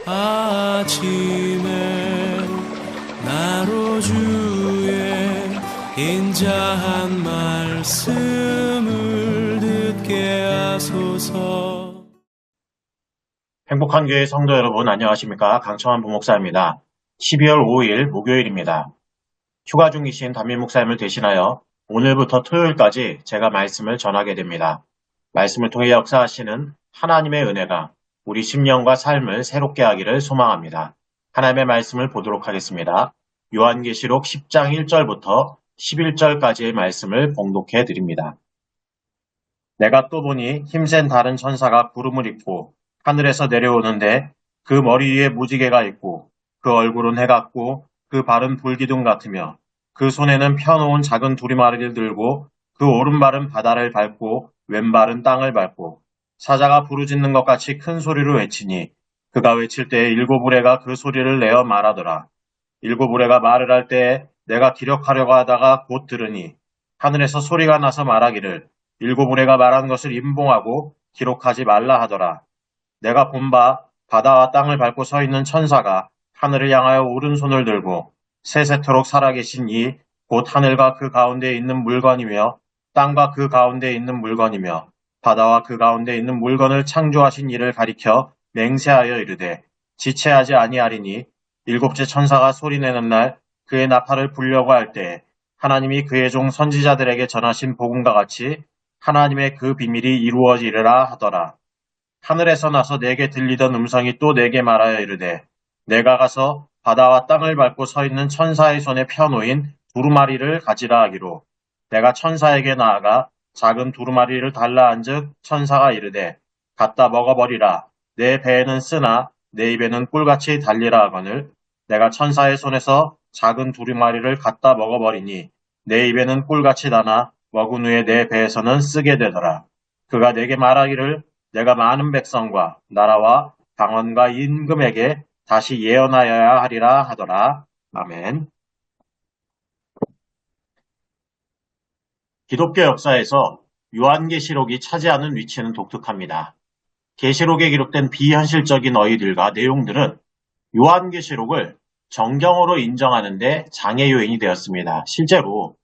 아침에 나로 주의 인자한 말씀을 듣게 하소서. 행복한 교회 성도 여러분 안녕하십니까? 강청환 부목사입니다. 12월 5일 목요일입니다. 휴가 중이신 담임 목사님을 대신하여 오늘부터 토요일까지 제가 말씀을 전하게 됩니다. 말씀을 통해 역사하시는 하나님의 은혜가 우리 심령과 삶을 새롭게 하기를 소망합니다. 하나님의 말씀을 보도록 하겠습니다. 요한계시록 10장 1절부터 11절까지의 말씀을 봉독해 드립니다. 내가 또 보니 힘센 다른 천사가 구름을 입고 하늘에서 내려오는데 그 머리 위에 무지개가 있고 그 얼굴은 해 같고 그 발은 불기둥 같으며 그 손에는 펴놓은 작은 두루마리를 들고 그 오른발은 바다를 밟고 왼발은 땅을 밟고 사자가 부르짖는 것 같이 큰 소리로 외치니 그가 외칠 때에 일곱 우레가 그 소리를 내어 말하더라. 일곱 우레가 말을 할 때에 내가 기력하려고 하다가 곧 들으니 하늘에서 소리가 나서 말하기를 일곱 우레가 말한 것을 임봉하고 기록하지 말라 하더라. 내가 본 바 바다와 땅을 밟고 서 있는 천사가 하늘을 향하여 오른손을 들고 세세토록 살아계신 이 곧 하늘과 그 가운데에 있는 물건이며 땅과 그 가운데에 있는 물건이며 바다와 그 가운데에 있는 물건을 창조하신 이를 가리켜 맹세하여 이르되 지체하지 아니하리니 일곱째 천사가 소리내는 날 그의 나팔을 불려고 할 때 하나님이 그의 종 선지자들에게 전하신 복음과 같이 하나님의 그 비밀이 이루어지리라 하더라. 하늘에서 나서 내게 들리던 음성이 또 내게 말하여 이르되 내가 가서 바다와 땅을 밟고 서 있는 천사의 손에 펴놓인 두루마리를 가지라 하기로 내가 천사에게 나아가 작은 두루마리를 달라 한즉 천사가 이르되 갖다 먹어버리라. 내 배에는 쓰나 내 입에는 꿀같이 달리라 하거늘 내가 천사의 손에서 작은 두루마리를 갖다 먹어버리니 내 입에는 꿀같이 나나 먹은 후에 내 배에서는 쓰게 되더라. 그가 내게 말하기를 내가 많은 백성과 나라와 방언과 임금에게 다시 예언하여야 하리라 하더라. 아멘. 기독교 역사에서 요한계시록이 차지하는 위치는 독특합니다. 계시록에 기록된 비현실적인 어휘들과 내용들은 요한계시록을 정경으로 인정하는 데 장애 요인이 되었습니다. 실제로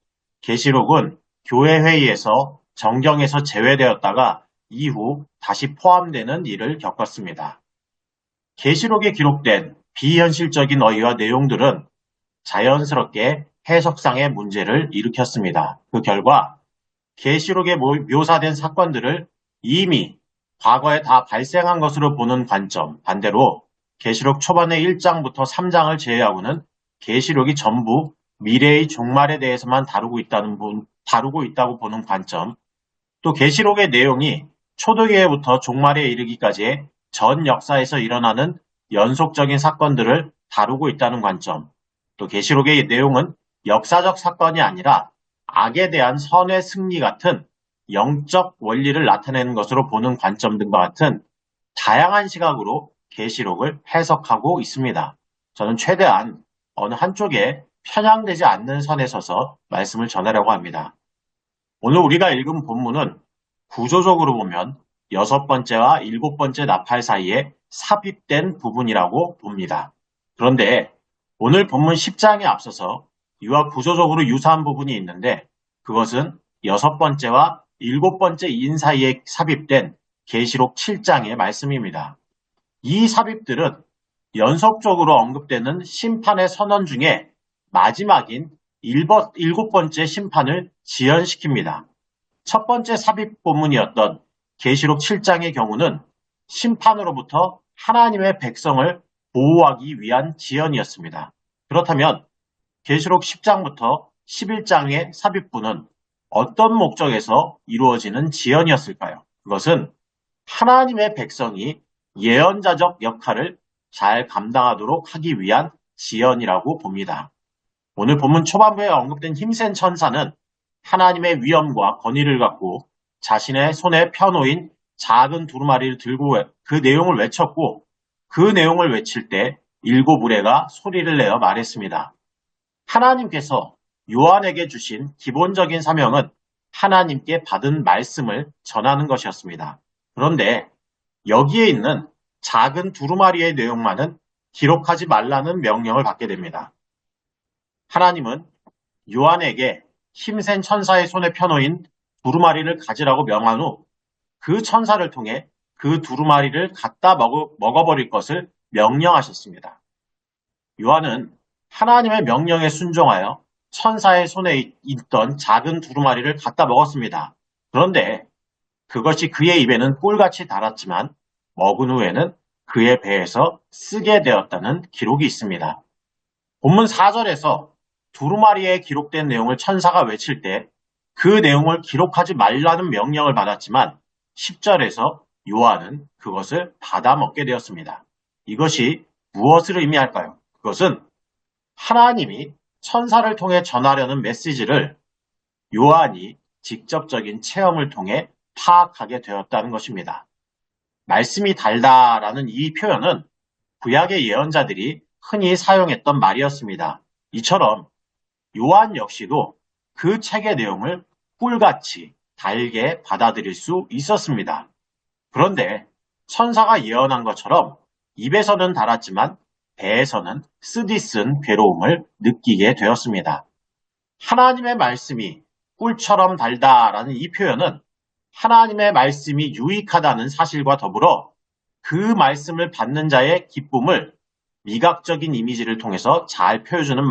계시록은 교회 회의에서 정경에서 제외되었다가 이후 다시 포함되는 일을 겪었습니다. 계시록에 기록된 비현실적인 어휘와 내용들은 자연스럽게 해석상의 문제를 일으켰습니다. 그 결과 계시록에 묘사된 사건들을 이미 과거에 다 발생한 것으로 보는 관점, 반대로 계시록 초반의 1장부터 3장을 제외하고는 계시록이 전부 미래의 종말에 대해서만 다루고 있다고 보는 관점, 또 계시록의 내용이 초대교회부터 종말에 이르기까지의 전 역사에서 일어나는 연속적인 사건들을 다루고 있다는 관점, 또 계시록의 내용은 역사적 사건이 아니라 악에 대한 선의 승리 같은 영적 원리를 나타내는 것으로 보는 관점 등과 같은 다양한 시각으로 계시록을 해석하고 있습니다. 저는 최대한 어느 한쪽에 편향되지 않는 선에 서서 말씀을 전하려고 합니다. 오늘 우리가 읽은 본문은 구조적으로 보면 6번째와 7번째 나팔 사이에 삽입된 부분이라고 봅니다. 그런데 오늘 본문 10장에 앞서서 이와 구조적으로 유사한 부분이 있는데 그것은 6번째와 7번째 인 사이에 삽입된 계시록 7장의 말씀입니다. 이 삽입들은 연속적으로 언급되는 심판의 선언 중에 마지막인 7번째 심판을 지연시킵니다. 첫 번째 삽입 본문이었던 계시록 7장의 경우는 심판으로부터 하나님의 백성을 보호하기 위한 지연이었습니다. 그렇다면 계시록 10장부터 11장의 삽입부는 어떤 목적에서 이루어지는 지연이었을까요? 그것은 하나님의 백성이 예언자적 역할을 잘 감당하도록 하기 위한 지연이라고 봅니다. 오늘 본문 초반부에 언급된 힘센 천사는 하나님의 위엄과 권위를 갖고 자신의 손에 펴놓인 작은 두루마리를 들고 그 내용을 외쳤고 그 내용을 외칠 때 일곱 우레가 소리를 내어 말했습니다. 하나님께서 요한에게 주신 기본적인 사명은 하나님께 받은 말씀을 전하는 것이었습니다. 그런데 여기에 있는 작은 두루마리의 내용만은 기록하지 말라는 명령을 받게 됩니다. 하나님은 요한에게 힘센 천사의 손에 펴놓인 두루마리를 가지라고 명한 후 그 천사를 통해 그 두루마리를 갖다 먹어버릴 것을 명령하셨습니다. 요한은 하나님의 명령에 순종하여 천사의 손에 있던 작은 두루마리를 갖다 먹었습니다. 그런데 그것이 그의 입에는 꿀같이 달았지만 먹은 후에는 그의 배에서 쓰게 되었다는 기록이 있습니다. 본문 4절에서 두루마리에 기록된 내용을 천사가 외칠 때 그 내용을 기록하지 말라는 명령을 받았지만 10절에서 요한은 그것을 받아 먹게 되었습니다. 이것이 무엇을 의미할까요? 그것은 하나님이 천사를 통해 전하려는 메시지를 요한이 직접적인 체험을 통해 파악하게 되었다는 것입니다. 말씀이 달다라는 이 표현은 구약의 예언자들이 흔히 사용했던 말이었습니다. 이처럼 요한 역시도 그 책의 내용을 꿀같이 달게 받아들일 수 있었습니다. 그런데 천사가 예언한 것처럼 입에서는 달았지만 배에서는 쓰디쓴 괴로움을 느끼게 되었습니다. 하나님의 말씀이 꿀처럼 달다라는 이 표현은 하나님의 말씀이 유익하다는 사실과 더불어 그 말씀을 받는 자의 기쁨을 미각적인 이미지를 통해서 잘 표현해주는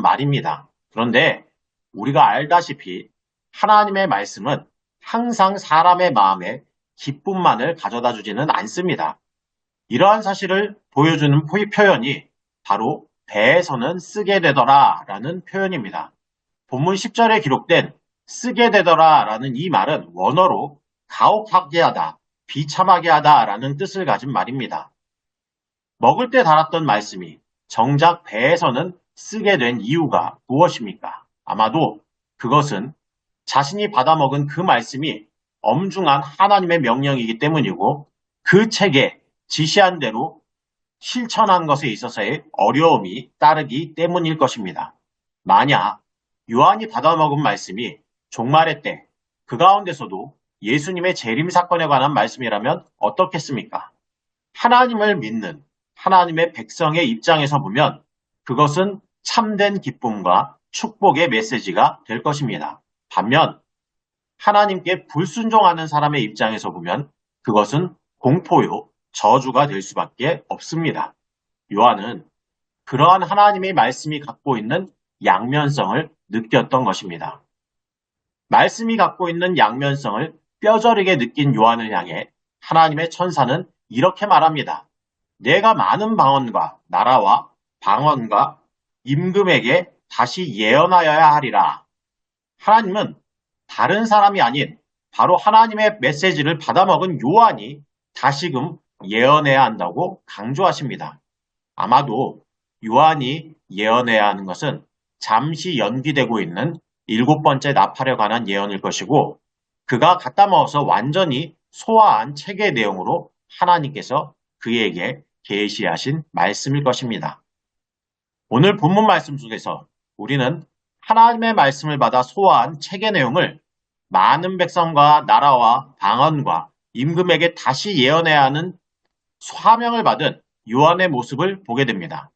말입니다. 그런데 우리가 알다시피 하나님의 말씀은 항상 사람의 마음에 기쁨만을 가져다 주지는 않습니다. 이러한 사실을 보여주는 표현이 바로 배에서는 쓰게 되더라 라는 표현입니다. 본문 10절에 기록된 쓰게 되더라 라는 이 말은 원어로 가혹하게 하다, 비참하게 하다 라는 뜻을 가진 말입니다. 먹을 때 달았던 말씀이 정작 배에서는 쓰게 된 이유가 무엇입니까? 아마도 그것은 자신이 받아먹은 그 말씀이 엄중한 하나님의 명령이기 때문이고 그 책에 지시한 대로 실천한 것에 있어서의 어려움이 따르기 때문일 것입니다. 만약 요한이 받아먹은 말씀이 종말의 때 그 가운데서도 예수님의 재림 사건에 관한 말씀이라면 어떻겠습니까? 하나님을 믿는 하나님의 백성의 입장에서 보면 그것은 참된 기쁨과 축복의 메시지가 될 것입니다. 반면 하나님께 불순종하는 사람의 입장에서 보면 그것은 공포요, 저주가 될 수밖에 없습니다. 요한은 그러한 하나님의 말씀이 갖고 있는 양면성을 느꼈던 것입니다. 말씀이 갖고 있는 양면성을 뼈저리게 느낀 요한을 향해 하나님의 천사는 이렇게 말합니다. 내가 많은 방언과 나라와 방언과 임금에게 다시 예언하여야 하리라. 하나님은 다른 사람이 아닌 바로 하나님의 메시지를 받아먹은 요한이 다시금 예언해야 한다고 강조하십니다. 아마도 요한이 예언해야 하는 것은 잠시 연기되고 있는 7번째 나팔에 관한 예언일 것이고 그가 갖다 먹어서 완전히 소화한 책의 내용으로 하나님께서 그에게 계시하신 말씀일 것입니다. 오늘 본문 말씀 속에서 우리는 하나님의 말씀을 받아 소화한 책의 내용을 많은 백성과 나라와 방언과 임금에게 다시 예언해야 하는 사명을 받은 요한의 모습을 보게 됩니다.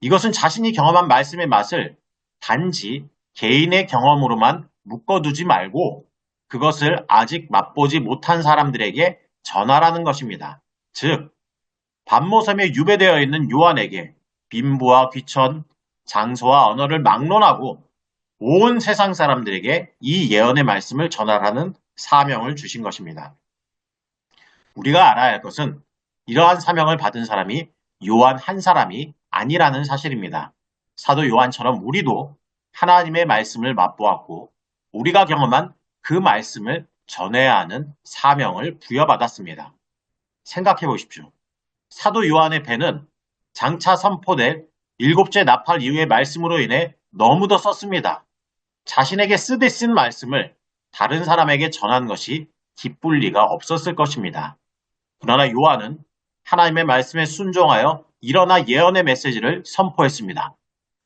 이것은 자신이 경험한 말씀의 맛을 단지 개인의 경험으로만 묶어두지 말고 그것을 아직 맛보지 못한 사람들에게 전하라는 것입니다. 즉, 반모섬에 유배되어 있는 요한에게 빈부와 귀천, 장소와 언어를 막론하고 온 세상 사람들에게 이 예언의 말씀을 전하라는 사명을 주신 것입니다. 우리가 알아야 할 것은 이러한 사명을 받은 사람이 요한 한 사람이 아니라는 사실입니다. 사도 요한처럼 우리도 하나님의 말씀을 맛보았고 우리가 경험한 그 말씀을 전해야 하는 사명을 부여받았습니다. 생각해 보십시오. 사도 요한의 배는 장차 선포될 7째 나팔 이후의 말씀으로 인해 너무도 썼습니다. 자신에게 쓰디쓴 말씀을 다른 사람에게 전한 것이 기쁠 리가 없었을 것입니다. 그러나 요한은 하나님의 말씀에 순종하여 일어나 예언의 메시지를 선포했습니다.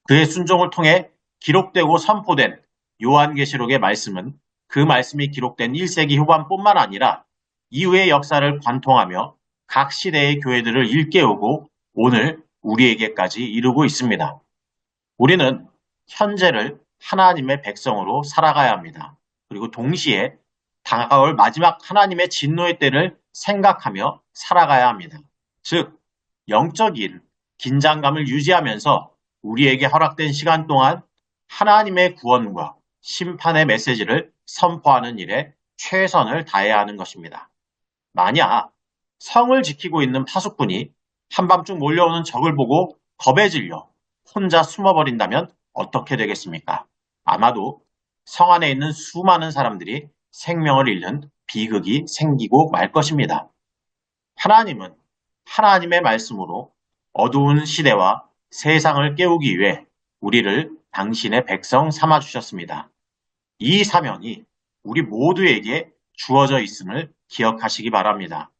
그의 순종을 통해 기록되고 선포된 요한계시록의 말씀은 그 말씀이 기록된 1세기 후반뿐만 아니라 이후의 역사를 관통하며 각 시대의 교회들을 일깨우고 오늘 우리에게까지 이르고 있습니다. 우리는 현재를 하나님의 백성으로 살아가야 합니다. 그리고 동시에 다가올 마지막 하나님의 진노의 때를 생각하며 살아가야 합니다. 즉, 영적인 긴장감을 유지하면서 우리에게 허락된 시간 동안 하나님의 구원과 심판의 메시지를 선포하는 일에 최선을 다해야 하는 것입니다. 만약 성을 지키고 있는 파수꾼이 한밤중 몰려오는 적을 보고 겁에 질려 혼자 숨어버린다면 어떻게 되겠습니까? 아마도 성 안에 있는 수많은 사람들이 생명을 잃는 비극이 생기고 말 것입니다. 하나님은 하나님의 말씀으로 어두운 시대와 세상을 깨우기 위해 우리를 당신의 백성 삼아 주셨습니다. 이 사명이 우리 모두에게 주어져 있음을 기억하시기 바랍니다.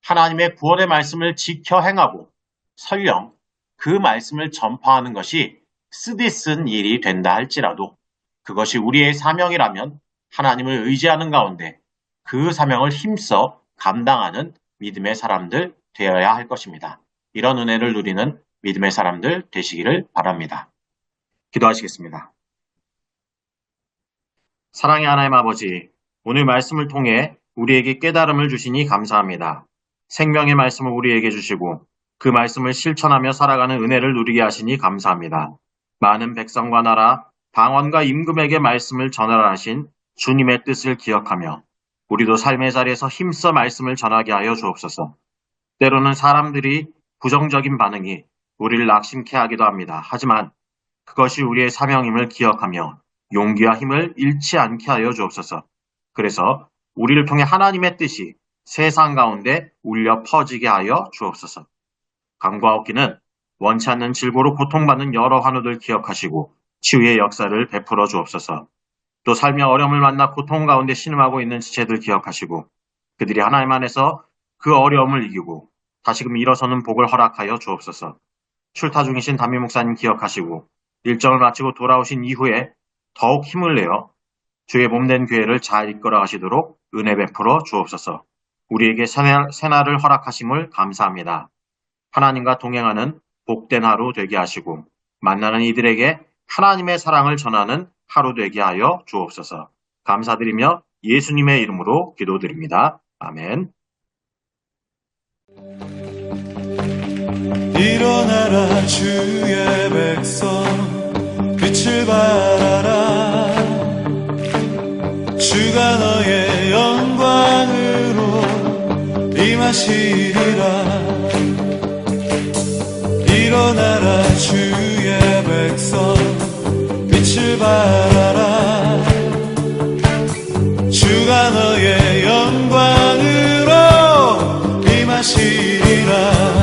하나님의 구원의 말씀을 지켜 행하고 설령 그 말씀을 전파하는 것이 쓰디쓴 일이 된다 할지라도 그것이 우리의 사명이라면 하나님을 의지하는 가운데 그 사명을 힘써 감당하는 믿음의 사람들 되어야 할 것입니다. 이런 은혜를 누리는 믿음의 사람들 되시기를 바랍니다. 기도하시겠습니다. 사랑의 하나님 아버지, 오늘 말씀을 통해 우리에게 깨달음을 주시니 감사합니다. 생명의 말씀을 우리에게 주시고 그 말씀을 실천하며 살아가는 은혜를 누리게 하시니 감사합니다. 많은 백성과 나라, 방언과 임금에게 말씀을 전하라 하신 주님의 뜻을 기억하며 우리도 삶의 자리에서 힘써 말씀을 전하게 하여 주옵소서. 때로는 사람들이 부정적인 반응이 우리를 낙심케 하기도 합니다. 하지만 그것이 우리의 사명임을 기억하며 용기와 힘을 잃지 않게 하여 주옵소서. 그래서 우리를 통해 하나님의 뜻이 세상 가운데 울려 퍼지게 하여 주옵소서. 강과 없기는 원치 않는 질고로 고통받는 여러 환우들 기억하시고 치유의 역사를 베풀어 주옵소서. 또 삶의 어려움을 만나 고통 가운데 신음하고 있는 지체들 기억하시고 그들이 하나님 안에서 그 어려움을 이기고 다시금 일어서는 복을 허락하여 주옵소서. 출타 중이신 담임 목사님 기억하시고 일정을 마치고 돌아오신 이후에 더욱 힘을 내어 주의 몸된 교회를 잘 이끌어 가시도록 은혜 베풀어 주옵소서. 우리에게 새날을 허락하심을 감사합니다. 하나님과 동행하는 복된 하루 되게 하시고 만나는 이들에게 하나님의 사랑을 전하는 하루 되게 하여 주옵소서. 감사드리며 예수님의 이름으로 기도드립니다. 아멘. 일어나라 주의 백성 빛을 발하라 주가 너의 영광으로 임하시리라 일어나라 주의 백성 빛을 발하라 주가 너의 영광으로 임하시리라